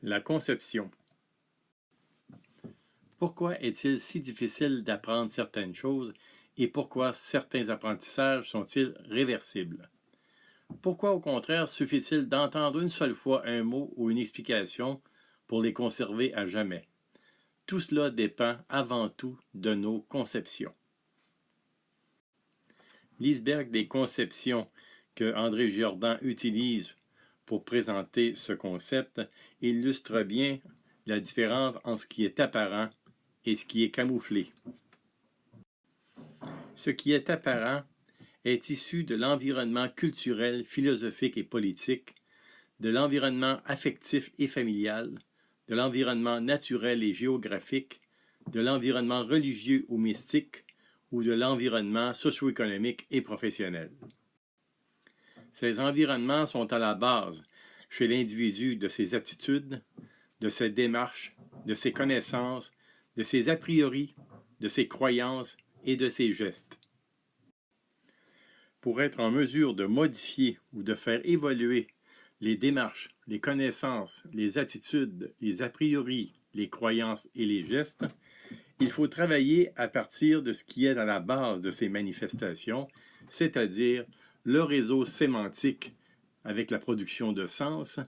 La conception. Pourquoi est-il si difficile d'apprendre certaines choses et pourquoi certains apprentissages sont-ils réversibles? Pourquoi au contraire suffit-il d'entendre une seule fois un mot ou une explication pour les conserver à jamais? Tout cela dépend avant tout de nos conceptions. L'iceberg des conceptions que André Giordin utilise pour présenter ce concept illustre bien la différence entre ce qui est apparent et ce qui est camouflé. Ce qui est apparent est issu de l'environnement culturel, philosophique et politique, de l'environnement affectif et familial, de l'environnement naturel et géographique, de l'environnement religieux ou mystique, ou de l'environnement socio-économique et professionnel. Ces environnements sont à la base, chez l'individu, de ses attitudes, de ses démarches, de ses connaissances, de ses a priori, de ses croyances et de ses gestes. Pour être en mesure de modifier ou de faire évoluer les démarches, les connaissances, les attitudes, les a priori, les croyances et les gestes, il faut travailler à partir de ce qui est à la base de ces manifestations, c'est-à-dire le réseau sémantique avec la production de sens,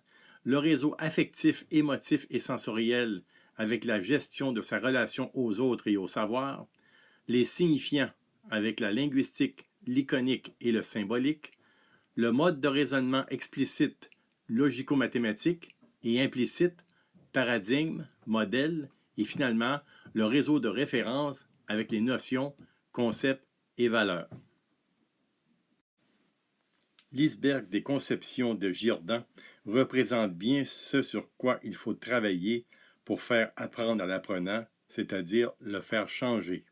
le réseau affectif, émotif et sensoriel avec la gestion de sa relation aux autres et au savoir, les signifiants avec la linguistique, l'iconique et le symbolique, le mode de raisonnement explicite, logico-mathématique et implicite, paradigme, modèle, et finalement le réseau de référence avec les notions, concepts et valeurs. L'iceberg des conceptions de Giordin représente bien ce sur quoi il faut travailler pour faire apprendre à l'apprenant, c'est-à-dire le faire changer.